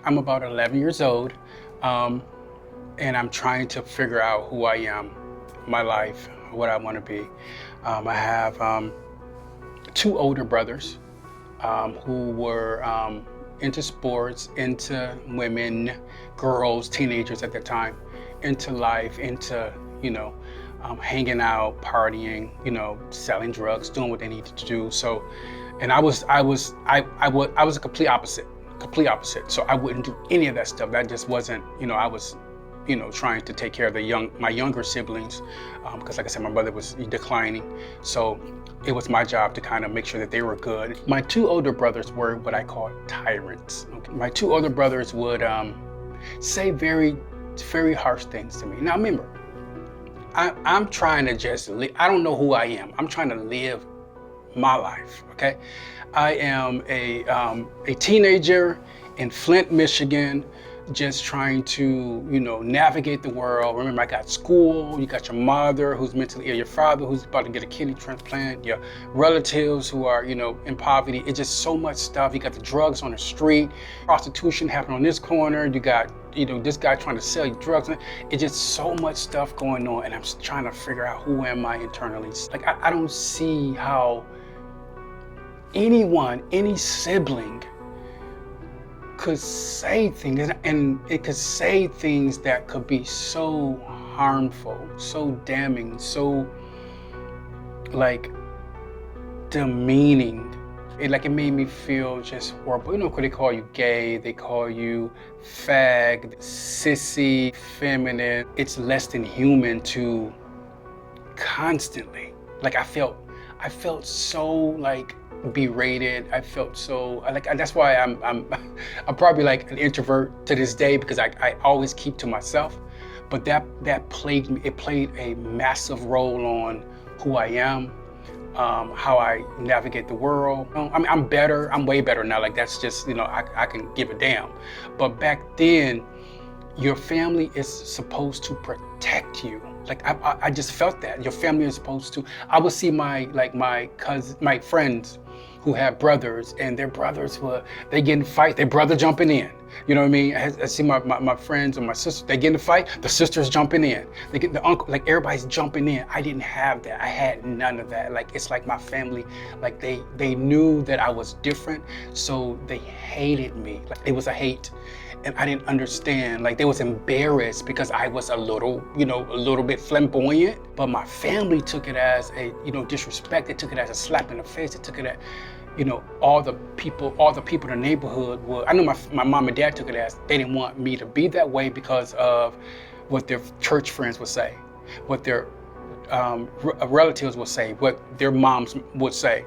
I'm about 11 years old, and I'm trying to figure out who I am, my life, what I want to be. I have two older brothers who were into sports, into women, girls, teenagers at the time, into life, into, hanging out, partying, selling drugs, doing what they needed to do. So, and I was a complete opposite. So I wouldn't do any of that stuff. That just wasn't, I was, trying to take care of my younger siblings, because like I said, my brother was declining. So it was my job to kind of make sure that they were good. My two older brothers were what I call tyrants. Okay? My two older brothers would say very, very harsh things to me. Now remember, I'm trying to just live. I don't know who I am. I'm trying to live my life, okay? I am a teenager in Flint, Michigan, just trying to, navigate the world. Remember, I got school, you got your mother who's mentally ill, your father who's about to get a kidney transplant, your relatives who are, in poverty. It's just so much stuff. You got the drugs on the street, prostitution happening on this corner. You got, this guy trying to sell you drugs. It's just so much stuff going on, and I'm trying to figure out who am I internally. Like, I don't see how anyone, any sibling could say things, and it could say things that could be so harmful, so damning, so like demeaning. It made me feel just horrible. They call you gay, they call you fag, sissy, feminine. It's less than human to constantly, I felt so berated. I felt so that's why I'm probably an introvert to this day, because I always keep to myself. But that plagued me. It played a massive role on who I am, how I navigate the world. I'm better. I'm way better now. That's just, I can give a damn. But back then, your family is supposed to protect you. I just felt that your family is supposed to. I would see my cousins, my friends who have brothers, and their brothers they get in a fight, their brother jumping in. You know what I mean? I see my friends and my sisters, they get in a fight, the sister's jumping in. They get the uncle, everybody's jumping in. I didn't have that. I had none of that. It's my family, they knew that I was different, so they hated me. It was a hate. And I didn't understand. They was embarrassed because I was a little bit flamboyant. But my family took it as a, disrespect. They took it as a slap in the face. They took it as, all the people in the neighborhood would. I know my mom and dad took it as they didn't want me to be that way because of what their church friends would say, what their relatives would say, what their moms would say,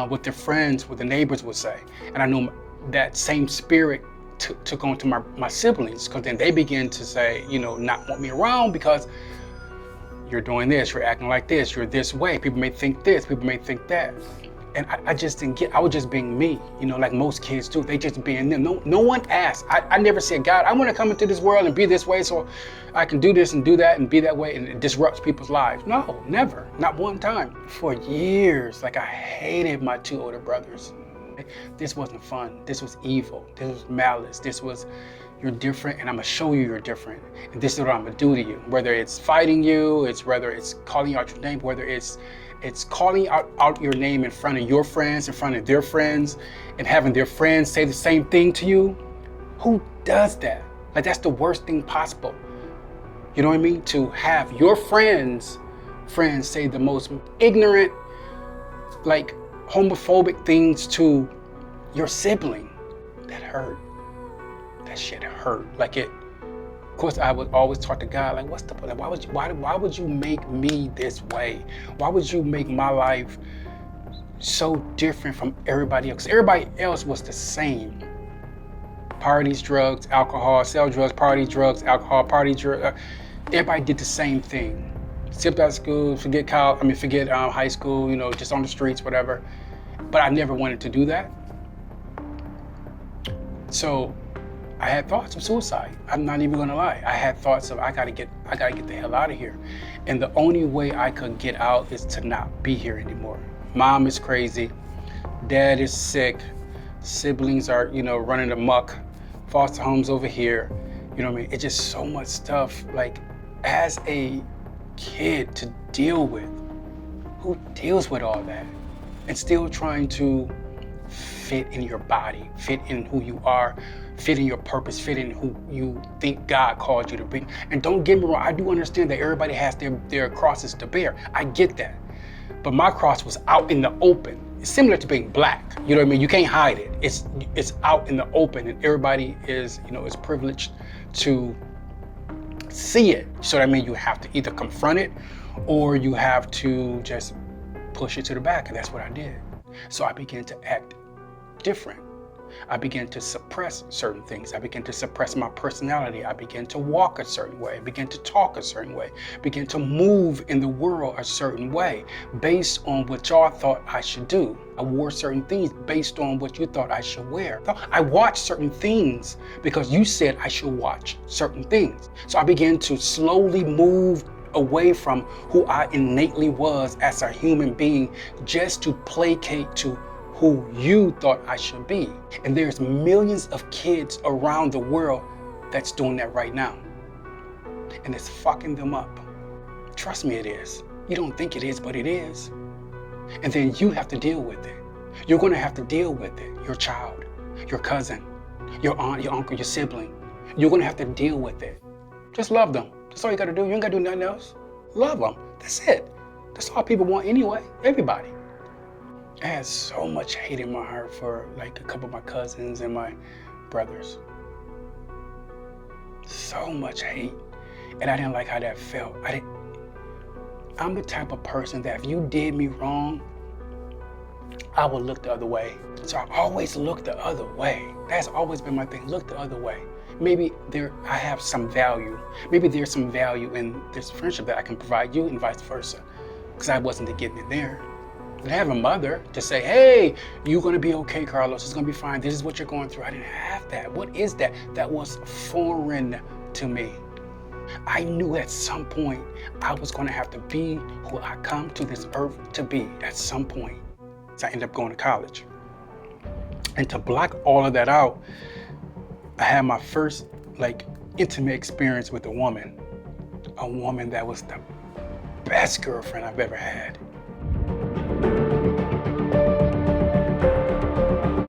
what their friends, what the neighbors would say. And I know that same spirit took on to my siblings, because then they began to say, not want me around because you're doing this, you're acting like this, you're this way. People may think this, people may think that. And I just didn't get, I was just being me, like most kids do. They just being them. No one asked. I never said, God, I want to come into this world and be this way so I can do this and do that and be that way, and it disrupts people's lives. No, never, not one time. For years, I hated my two older brothers. This wasn't fun. This was evil. This was malice. This was, you're different, and I'm gonna show you you're different. And this is what I'm gonna do to you. Whether it's fighting you, whether it's calling out your name, whether it's calling out your name in front of your friends, in front of their friends, and having their friends say the same thing to you. Who does that? That's the worst thing possible. You know what I mean? To have your friends say the most ignorant, homophobic things to your sibling. That hurt. That shit hurt. Of course, I would always talk to God, what's the point? Why would you make me this way? Why would you make my life so different from everybody else? Everybody else was the same. Parties, drugs, alcohol, sell drugs, party, drugs, alcohol, party, drugs. Everybody did the same thing. Skipped out of school, forget high school, just on the streets, whatever. But I never wanted to do that. So I had thoughts of suicide. I'm not even gonna lie. I had thoughts of I gotta get the hell out of here. And the only way I could get out is to not be here anymore. Mom is crazy, dad is sick, siblings are, running amok, foster homes over here. You know what I mean? It's just so much stuff, like, as a kid to deal with. Who deals with all that? And still trying to fit in your body, fit in who you are, fit in your purpose, fit in who you think God called you to be. And don't get me wrong, I do understand that everybody has their crosses to bear. I get that. But my cross was out in the open. It's similar to being black. You know what I mean? You can't hide it. It's out in the open, and everybody is, is privileged to see it. So that means you have to either confront it or you have to just push it to the back. And that's what I did. So I began to act different. I began to suppress certain things. I began to suppress my personality. I began to walk a certain way. I began to talk a certain way. I began to move in the world a certain way based on what y'all thought I should do. I wore certain things based on what you thought I should wear. I watched certain things because you said I should watch certain things. So I began to slowly move away from who I innately was as a human being just to placate to who you thought I should be. And there's millions of kids around the world that's doing that right now. And it's fucking them up. Trust me, it is. You don't think it is, but it is. And then you have to deal with it. You're gonna have to deal with it. Your child, your cousin, your aunt, your uncle, your sibling. You're gonna have to deal with it. Just love them. That's all you gotta do. You ain't gotta do nothing else. Love them. That's it. That's all people want anyway. Everybody. I had so much hate in my heart for like a couple of my cousins and my brothers. So much hate. And I didn't like how that felt. I'm the type of person that if you did me wrong, I would look the other way. So I always look the other way. That's always been my thing, look the other way. Maybe I have some value. Maybe there's some value in this friendship that I can provide you and vice versa. Because I wasn't getting it there. I have a mother to say, hey, you're gonna be okay, Carlos, it's gonna be fine. This is what you're going through. I didn't have that. What is that? That was foreign to me. I knew at some point I was gonna have to be who I come to this earth to be at some point. So I ended up going to college. And to block all of that out, I had my first intimate experience with a woman that was the best girlfriend I've ever had.